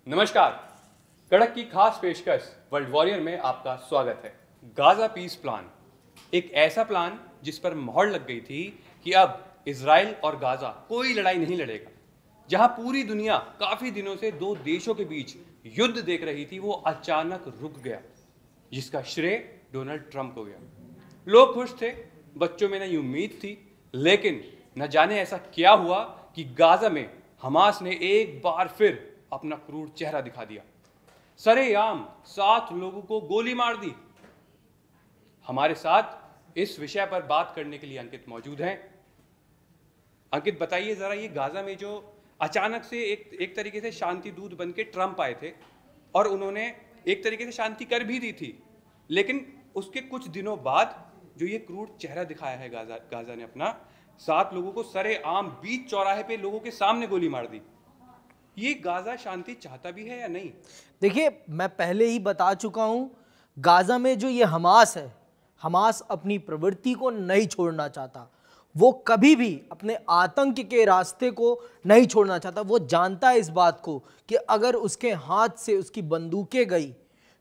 नमस्कार। कड़क की खास पेशकश वर्ल्ड वॉरियर में आपका स्वागत है। गाजा पीस प्लान एक ऐसा प्लान जिस पर मोहर लग गई थी कि अब इजराइल और गाजा कोई लड़ाई नहीं लड़ेगा। जहां पूरी दुनिया काफी दिनों से दो देशों के बीच युद्ध देख रही थी, वो अचानक रुक गया, जिसका श्रेय डोनाल्ड ट्रंप को गया। लोग खुश थे, बच्चों में नई उम्मीद थी, लेकिन न जाने ऐसा क्या हुआ कि गाजा में हमास ने एक बार फिर अपना क्रूर चेहरा दिखा दिया। सरेआम 7 लोगों को गोली मार दी। हमारे साथ इस विषय पर बात करने के लिए अंकित मौजूद हैं। अंकित, बताइए जरा, ये गाजा में जो अचानक से एक तरीके से शांति दूत बन के ट्रंप आए थे और उन्होंने एक तरीके से शांति कर भी दी थी, लेकिन उसके कुछ दिनों बाद जो ये क्रूर चेहरा दिखाया है गाजा ने अपना, 7 लोगों को सरेआम बीच चौराहे पे लोगों के सामने गोली मार दी। ये गाजा शांति चाहता भी है या नहीं? देखिए, मैं पहले ही बता चुका हूं, गाजा में जो ये हमास है, हमास अपनी प्रवृत्ति को नहीं छोड़ना चाहता। वो कभी भी अपने आतंक के रास्ते को नहीं छोड़ना चाहता। वो जानता है इस बात को कि अगर उसके हाथ से उसकी बंदूकें गई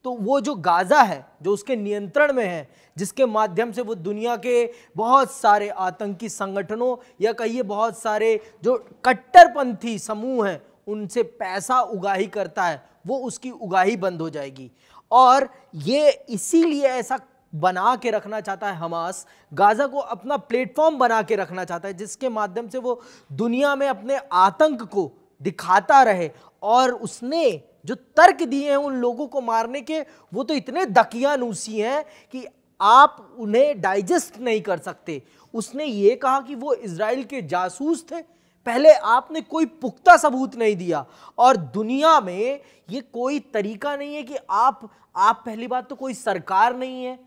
तो वो जो गाजा है, जो उसके नियंत्रण में है, जिसके माध्यम से वो दुनिया के बहुत सारे आतंकी संगठनों या कहिए बहुत सारे जो कट्टरपंथी समूह हैं उनसे पैसा उगाही करता है, वो उसकी उगाही बंद हो जाएगी। और ये इसीलिए ऐसा बना के रखना चाहता है हमास, गाजा को अपना प्लेटफॉर्म बना के रखना चाहता है, जिसके माध्यम से वो दुनिया में अपने आतंक को दिखाता रहे। और उसने जो तर्क दिए हैं उन लोगों को मारने के, वो तो इतने दकियानूसी हैं कि आप उन्हें डाइजेस्ट नहीं कर सकते। उसने ये कहा कि वो इजराइल के जासूस थे। पहले आपने कोई पुख्ता सबूत नहीं दिया, और दुनिया में ये कोई तरीका नहीं है कि आप पहली बात तो कोई सरकार नहीं है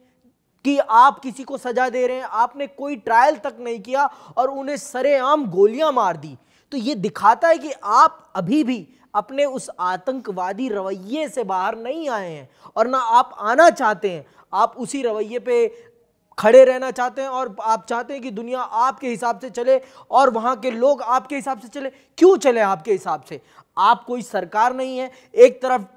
कि आप किसी को सजा दे रहे हैं। आपने कोई ट्रायल तक नहीं किया और उन्हें सरेआम गोलियां मार दी। तो ये दिखाता है कि आप अभी भी अपने उस आतंकवादी रवैये से बाहर नहीं आए हैं और ना आप आना चाहते हैं। आप उसी रवैये पे खड़े रहना चाहते हैं और आप चाहते हैं कि दुनिया आपके हिसाब से चले और वहां के लोग आपके हिसाब से चले। क्यों चले आपके हिसाब से? आप कोई सरकार नहीं है। एक तरफ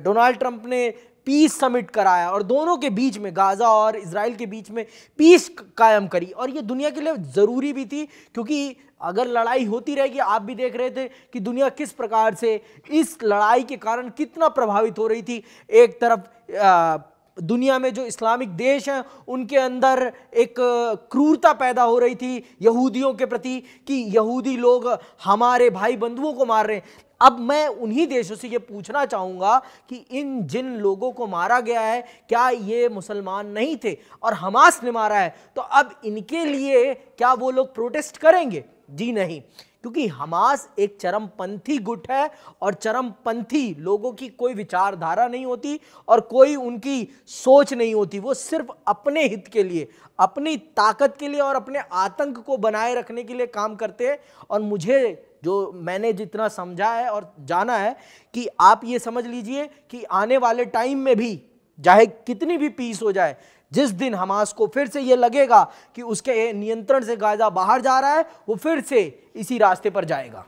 डोनाल्ड ट्रंप ने पीस समिट कराया और दोनों के बीच में, गाजा और इजराइल के बीच में पीस कायम करी, और ये दुनिया के लिए जरूरी भी थी, क्योंकि अगर लड़ाई होती रहेगी, आप भी देख रहे थे कि दुनिया किस प्रकार से इस लड़ाई के कारण कितना प्रभावित हो रही थी। एक तरफ दुनिया में जो इस्लामिक देश हैं उनके अंदर एक क्रूरता पैदा हो रही थी यहूदियों के प्रति कि यहूदी लोग हमारे भाई बंधुओं को मार रहे हैं। अब मैं उन्हीं देशों से ये पूछना चाहूँगा कि जिन लोगों को मारा गया है, क्या ये मुसलमान नहीं थे और हमास ने मारा है? तो अब इनके लिए क्या वो लोग प्रोटेस्ट करेंगे? जी नहीं, क्योंकि हमास एक चरमपंथी गुट है और चरमपंथी लोगों की कोई विचारधारा नहीं होती और कोई उनकी सोच नहीं होती। वो सिर्फ अपने हित के लिए, अपनी ताकत के लिए और अपने आतंक को बनाए रखने के लिए काम करते हैं। और मैंने जितना समझा है और जाना है कि आप ये समझ लीजिए कि आने वाले टाइम में भी चाहे कितनी भी पीस हो जाए, जिस दिन हमास को फिर से ये लगेगा कि उसके नियंत्रण से गाजा बाहर जा रहा है, वो फिर से इसी रास्ते पर जाएगा।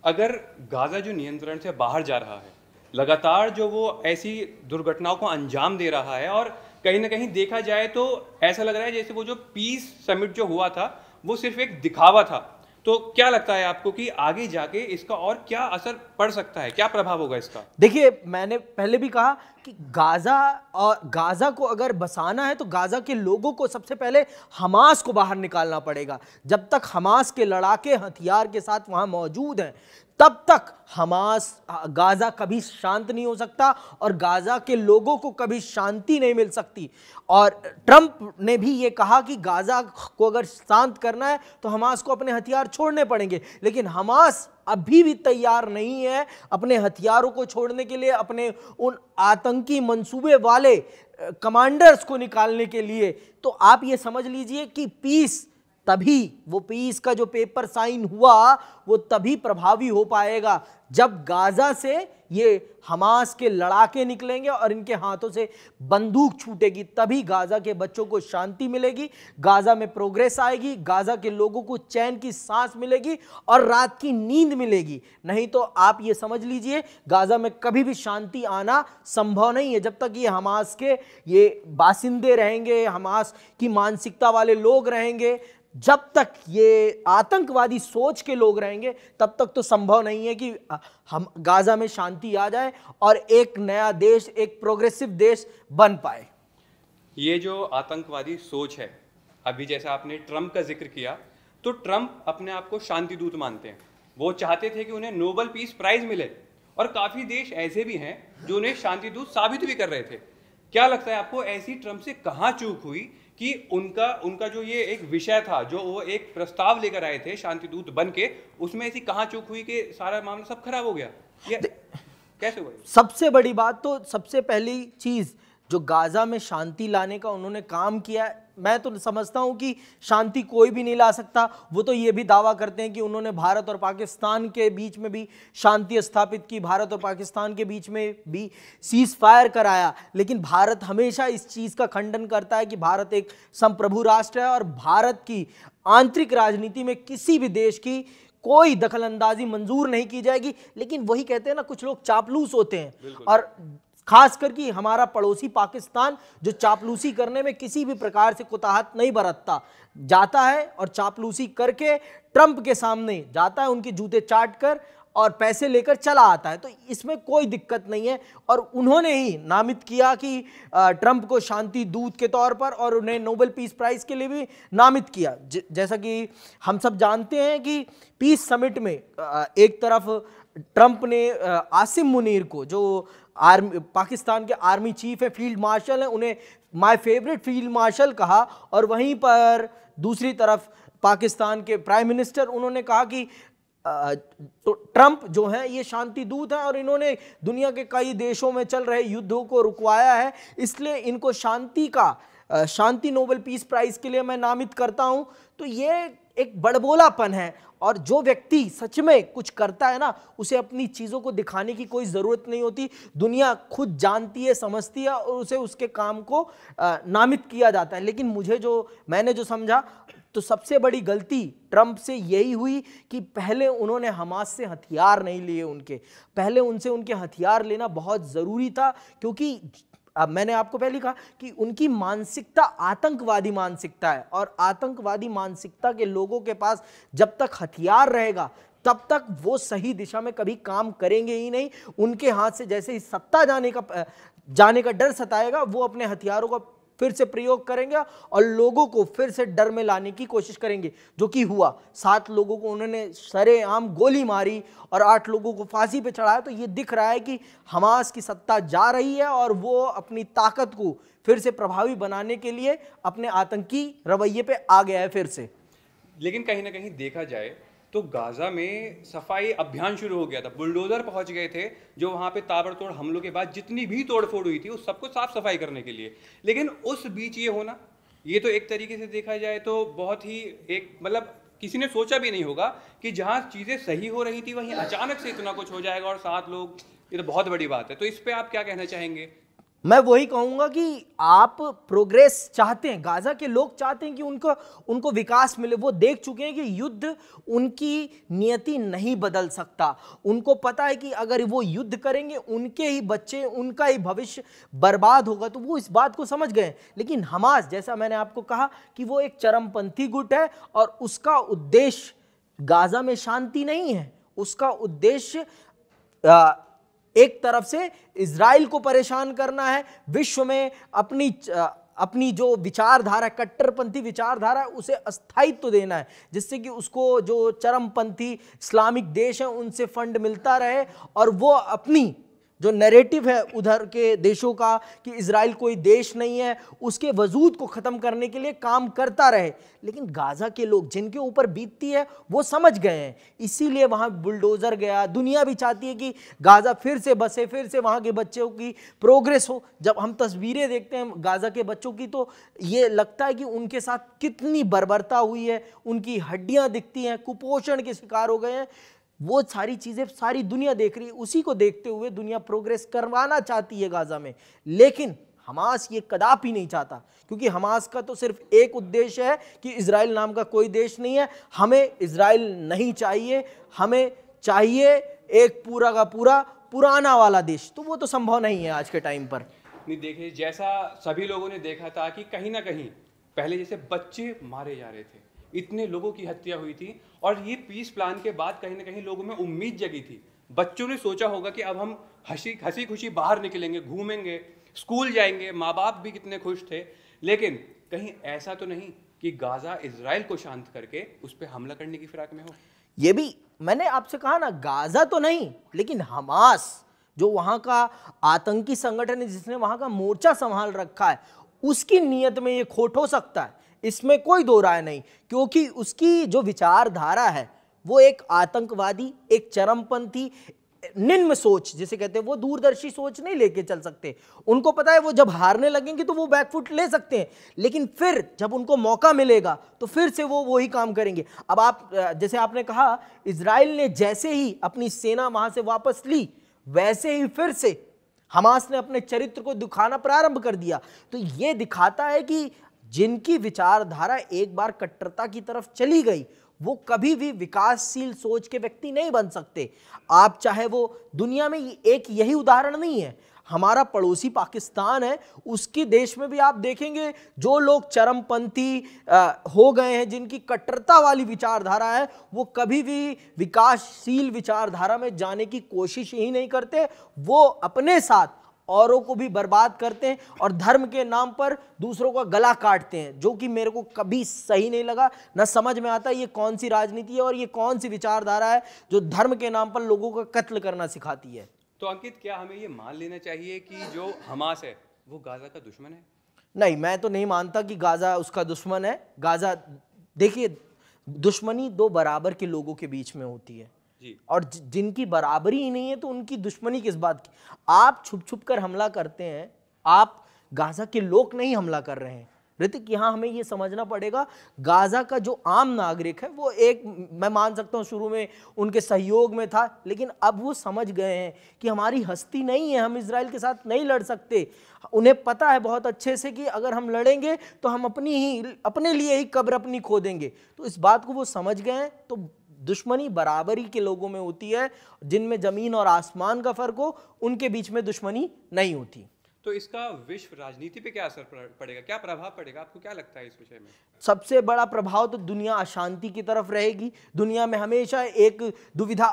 अगर गाजा जो नियंत्रण से बाहर जा रहा है, लगातार जो वो ऐसी दुर्घटनाओं को अंजाम दे रहा है, और कहीं ना कहीं देखा जाए तो ऐसा लग रहा है जैसे वो जो पीस समिट जो हुआ था वो सिर्फ एक दिखावा था, तो क्या लगता है आपको कि आगे जाके इसका और क्या असर पड़ सकता है, क्या प्रभाव होगा इसका? देखिए, मैंने पहले भी कहा कि गाजा को अगर बसाना है तो गाजा के लोगों को सबसे पहले हमास को बाहर निकालना पड़ेगा। जब तक हमास के लड़ाके हथियार के साथ वहां मौजूद हैं, तब तक गाजा कभी शांत नहीं हो सकता और गाजा के लोगों को कभी शांति नहीं मिल सकती। और ट्रंप ने भी ये कहा कि गाजा को अगर शांत करना है तो हमास को अपने हथियार छोड़ने पड़ेंगे, लेकिन हमास अभी भी तैयार नहीं है अपने हथियारों को छोड़ने के लिए, अपने उन आतंकी मंसूबे वाले कमांडर्स को निकालने के लिए। तो आप ये समझ लीजिए कि पीस तभी वो पीस का जो पेपर साइन हुआ वो तभी प्रभावी हो पाएगा जब गाजा से ये हमास के लड़ाके निकलेंगे और इनके हाथों से बंदूक छूटेगी, तभी गाजा के बच्चों को शांति मिलेगी, गाजा में प्रोग्रेस आएगी, गाजा के लोगों को चैन की सांस मिलेगी और रात की नींद मिलेगी। नहीं तो आप ये समझ लीजिए गाजा में कभी भी शांति आना संभव नहीं है। जब तक ये हमास के ये बासिंदे रहेंगे, हमास की मानसिकता वाले लोग रहेंगे, जब तक ये आतंकवादी सोच के लोग रहेंगे, तब तक तो संभव नहीं है कि हम गाजा में शांति आ जाए और एक नया देश, एक प्रोग्रेसिव देश बन पाए। ये जो आतंकवादी सोच है, अभी जैसा आपने ट्रंप का जिक्र किया, तो ट्रंप अपने आप को शांति दूत मानते हैं। वो चाहते थे कि उन्हें नोबेल पीस प्राइज मिले और काफी देश ऐसे भी हैं जो उन्हें शांति दूत साबित भी कर रहे थे। क्या लगता है आपको, ऐसी ट्रंप से कहाँ चूक हुई कि उनका जो ये एक विषय था, जो वो एक प्रस्ताव लेकर आए थे शांति दूत बन के, उसमें ऐसी कहाँ चूक हुई कि सारा मामला सब खराब हो गया? ये कैसे हुआ? सबसे बड़ी बात तो, सबसे पहली चीज जो गाजा में शांति लाने का उन्होंने काम किया, मैं तो समझता हूं कि शांति कोई भी नहीं ला सकता। वो तो ये भी दावा करते हैं कि उन्होंने भारत और पाकिस्तान के बीच में भी शांति स्थापित की, भारत और पाकिस्तान के बीच में भी सीज फायर कराया, लेकिन भारत हमेशा इस चीज़ का खंडन करता है कि भारत एक संप्रभु राष्ट्र है और भारत की आंतरिक राजनीति में किसी भी देश की कोई दखलंदाजी मंजूर नहीं की जाएगी। लेकिन वही कहते हैं ना, कुछ लोग चापलूस होते हैं, और खास करके हमारा पड़ोसी पाकिस्तान जो चापलूसी करने में किसी भी प्रकार से कुताहत नहीं बरतता, जाता है और चापलूसी करके ट्रंप के सामने जाता है, उनके जूते चाट कर और पैसे लेकर चला आता है। तो इसमें कोई दिक्कत नहीं है। और उन्होंने ही नामित किया कि ट्रंप को शांति दूत के तौर पर, और उन्हें नोबेल पीस प्राइज के लिए भी नामित किया। जैसा कि हम सब जानते हैं कि पीस समिट में एक तरफ ट्रंप ने आसिम मुनीर को, जो पाकिस्तान के आर्मी चीफ है, फील्ड मार्शल है, उन्हें माय फेवरेट फील्ड मार्शल कहा, और वहीं पर दूसरी तरफ पाकिस्तान के प्राइम मिनिस्टर, उन्होंने कहा कि तो ट्रंप जो है ये शांति दूत है और इन्होंने दुनिया के कई देशों में चल रहे युद्धों को रुकवाया है, इसलिए इनको शांति नोबेल पीस प्राइज के लिए मैं नामित करता हूं। तो ये एक बड़बोलापन है, और जो व्यक्ति सच में कुछ करता है ना, उसे अपनी चीज़ों को दिखाने की कोई ज़रूरत नहीं होती। दुनिया खुद जानती है, समझती है, और उसे उसके काम को नामित किया जाता है। लेकिन मैंने जो समझा, तो सबसे बड़ी गलती ट्रंप से यही हुई कि पहले उन्होंने हमास से हथियार नहीं लिए। पहले उनके हथियार लेना बहुत ज़रूरी था, क्योंकि अब मैंने आपको पहले कहा कि उनकी मानसिकता आतंकवादी मानसिकता है, और आतंकवादी मानसिकता के लोगों के पास जब तक हथियार रहेगा तब तक वो सही दिशा में कभी काम करेंगे ही नहीं। उनके हाथ से जैसे ही सत्ता जाने का डर सताएगा, वो अपने हथियारों का फिर से प्रयोग करेंगे और लोगों को फिर से डर में लाने की कोशिश करेंगे, जो कि हुआ। 7 लोगों को उन्होंने सरेआम गोली मारी और 8 लोगों को फांसी पे चढ़ाया। तो ये दिख रहा है कि हमास की सत्ता जा रही है और वो अपनी ताकत को फिर से प्रभावी बनाने के लिए अपने आतंकी रवैये पे आ गया है फिर से। लेकिन कहीं ना कहीं देखा जाए तो गाजा में सफाई अभियान शुरू हो गया था, बुलडोजर पहुंच गए थे, जो वहां पे ताबड़तोड़ हमलों के बाद जितनी भी तोड़फोड़ हुई थी उस सबको साफ सफाई करने के लिए। लेकिन उस बीच ये होना, ये तो एक तरीके से देखा जाए तो बहुत ही एक मतलब किसी ने सोचा भी नहीं होगा कि जहां चीजें सही हो रही थी वहीं अचानक से इतना कुछ हो जाएगा और 7 लोग, ये तो बहुत बड़ी बात है। तो इस पे आप क्या कहना चाहेंगे? मैं वही कहूंगा कि आप प्रोग्रेस चाहते हैं, गाजा के लोग चाहते हैं कि उनको विकास मिले। वो देख चुके हैं कि युद्ध उनकी नियति नहीं बदल सकता। उनको पता है कि अगर वो युद्ध करेंगे उनके ही बच्चे, उनका ही भविष्य बर्बाद होगा, तो वो इस बात को समझ गए। लेकिन हमास, जैसा मैंने आपको कहा कि वो एक चरमपंथी गुट है और उसका उद्देश्य गाजा में शांति नहीं है। उसका उद्देश्य एक तरफ से इजराइल को परेशान करना है, विश्व में अपनी जो विचारधारा, कट्टरपंथी विचारधारा, उसे अस्थायित्व देना है, जिससे कि उसको जो चरमपंथी इस्लामिक देश हैं उनसे फंड मिलता रहे और वो अपनी जो नैरेटिव है उधर के देशों का कि इजराइल कोई देश नहीं है, उसके वजूद को ख़त्म करने के लिए काम करता रहे। लेकिन गाज़ा के लोग जिनके ऊपर बीतती है वो समझ गए हैं, इसीलिए वहाँ बुलडोज़र गया। दुनिया भी चाहती है कि गाज़ा फिर से बसे, फिर से वहाँ के बच्चों की प्रोग्रेस हो। जब हम तस्वीरें देखते हैं गाज़ा के बच्चों की तो ये लगता है कि उनके साथ कितनी बर्बरता हुई है, उनकी हड्डियाँ दिखती हैं, कुपोषण के शिकार हो गए हैं। वो सारी चीज़ें सारी दुनिया देख रही है, उसी को देखते हुए दुनिया प्रोग्रेस करवाना चाहती है गाज़ा में। लेकिन हमास ये कदापि नहीं चाहता, क्योंकि हमास का तो सिर्फ एक उद्देश्य है कि इजराइल नाम का कोई देश नहीं है, हमें इजराइल नहीं चाहिए, हमें चाहिए एक पूरा का पूरा पुराना वाला देश। तो वो तो संभव नहीं है आज के टाइम पर। नहीं, देखिए जैसा सभी लोगों ने देखा था कि कहीं ना कहीं पहले जैसे बच्चे मारे जा रहे थे, इतने लोगों की हत्या हुई थी, और ये पीस प्लान के बाद कहीं ना कहीं लोगों में उम्मीद जगी थी। बच्चों ने सोचा होगा कि अब हम हंसी खुशी बाहर निकलेंगे, घूमेंगे, स्कूल जाएंगे, माँ बाप भी कितने खुश थे। लेकिन कहीं ऐसा तो नहीं कि गाज़ा इजराइल को शांत करके उस पर हमला करने की फिराक में हो। ये भी मैंने आपसे कहा ना, गाज़ा तो नहीं, लेकिन हमास जो वहाँ का आतंकी संगठन है, जिसने वहाँ का मोर्चा संभाल रखा है, उसकी नीयत में ये खोट हो सकता है, इसमें कोई दो राय नहीं। क्योंकि उसकी जो विचारधारा है वो एक आतंकवादी, एक चरमपंथी, निम्न सोच जिसे कहते हैं, वो दूरदर्शी सोच नहीं लेके चल सकते। उनको पता है वो जब हारने लगेंगे तो वो बैकफुट ले सकते हैं, लेकिन फिर जब उनको मौका मिलेगा तो फिर से वो वही काम करेंगे। अब आप जैसे आपने कहा, इजराइल ने जैसे ही अपनी सेना वहां से वापस ली, वैसे ही फिर से हमास ने अपने चरित्र को दिखाना प्रारंभ कर दिया। तो ये दिखाता है कि जिनकी विचारधारा एक बार कट्टरता की तरफ चली गई, वो कभी भी विकासशील सोच के व्यक्ति नहीं बन सकते। आप चाहे वो दुनिया में एक यही उदाहरण नहीं है, हमारा पड़ोसी पाकिस्तान है, उसके देश में भी आप देखेंगे जो लोग चरमपंथी हो गए हैं, जिनकी कट्टरता वाली विचारधारा है, वो कभी भी विकासशील विचारधारा में जाने की कोशिश ही नहीं करते। वो अपने साथ औरों को भी बर्बाद करते हैं और धर्म के नाम पर दूसरों का गला काटते हैं, जो कि मेरे को कभी सही नहीं लगा। न समझ में आता ये कौन सी राजनीति है और ये कौन सी विचारधारा है जो धर्म के नाम पर लोगों का कत्ल करना सिखाती है। तो अंकित, क्या हमें ये मान लेना चाहिए कि जो हमास है वो गाज़ा का दुश्मन है? नहीं, मैं तो नहीं मानता कि गाज़ा उसका दुश्मन है। गाज़ा, देखिए, दुश्मनी दो बराबर के लोगों के बीच में होती है जी। और जिनकी बराबरी ही नहीं है तो उनकी दुश्मनी किस बात की? आप छुप छुप कर हमला करते हैं, आप गाज़ा के लोग नहीं हमला कर रहे हैं। ऋतिक, यहाँ हमें ये समझना पड़ेगा, गाज़ा का जो आम नागरिक है वो एक, मैं मान सकता हूँ शुरू में उनके सहयोग में था, लेकिन अब वो समझ गए हैं कि हमारी हस्ती नहीं है, हम इजराइल के साथ नहीं लड़ सकते। उन्हें पता है बहुत अच्छे से कि अगर हम लड़ेंगे तो हम अपने लिए ही कब्र अपनी खो देंगे। तो इस बात को वो समझ गए हैं। तो दुश्मनी बराबरी के लोगों में होती है, जिनमें जमीन और आसमान का फर्क हो, उनके बीच में दुश्मनी नहीं होती। तो इसका विश्व राजनीति पे क्या असर पड़ेगा, क्या प्रभाव पड़ेगा, आपको क्या लगता है इस विषय में? सबसे बड़ा प्रभाव तो दुनिया अशांति की तरफ रहेगी। दुनिया में हमेशा एक दुविधा,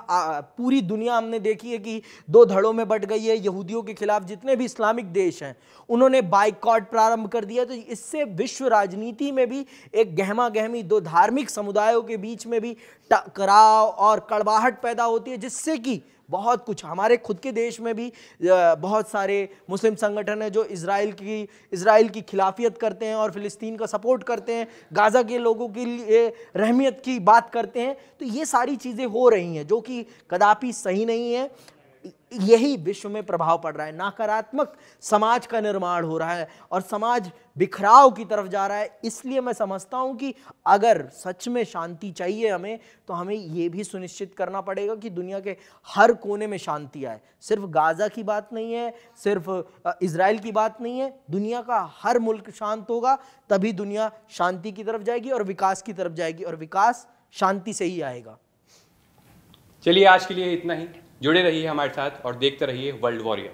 पूरी दुनिया हमने देखी है कि दो धड़ों में बट गई है। यहूदियों के खिलाफ जितने भी इस्लामिक देश हैं उन्होंने बाइकॉट प्रारंभ कर दिया। तो इससे विश्व राजनीति में भी एक गहमा गहमी, दो धार्मिक समुदायों के बीच में भी टकराव और कड़वाहट पैदा होती है, जिससे कि बहुत कुछ, हमारे खुद के देश में भी बहुत सारे मुस्लिम संगठन हैं जो इजराइल की खिलाफियत करते हैं और फिलिस्तीन का सपोर्ट करते हैं, गाज़ा के लोगों के लिए रहमियत की बात करते हैं। तो ये सारी चीज़ें हो रही हैं जो कि कदापि सही नहीं है। यही विश्व में प्रभाव पड़ रहा है, नकारात्मक समाज का निर्माण हो रहा है और समाज बिखराव की तरफ जा रहा है। इसलिए मैं समझता हूं कि अगर सच में शांति चाहिए हमें, तो हमें यह भी सुनिश्चित करना पड़ेगा कि दुनिया के हर कोने में शांति आए। सिर्फ गाज़ा की बात नहीं है, सिर्फ इजराइल की बात नहीं है, दुनिया का हर मुल्क शांत होगा तभी दुनिया शांति की तरफ जाएगी और विकास की तरफ जाएगी, और विकास शांति से ही आएगा। चलिए, आज के लिए इतना ही। जुड़े रहिए हमारे साथ और देखते रहिए वर्ल्ड वॉरियर।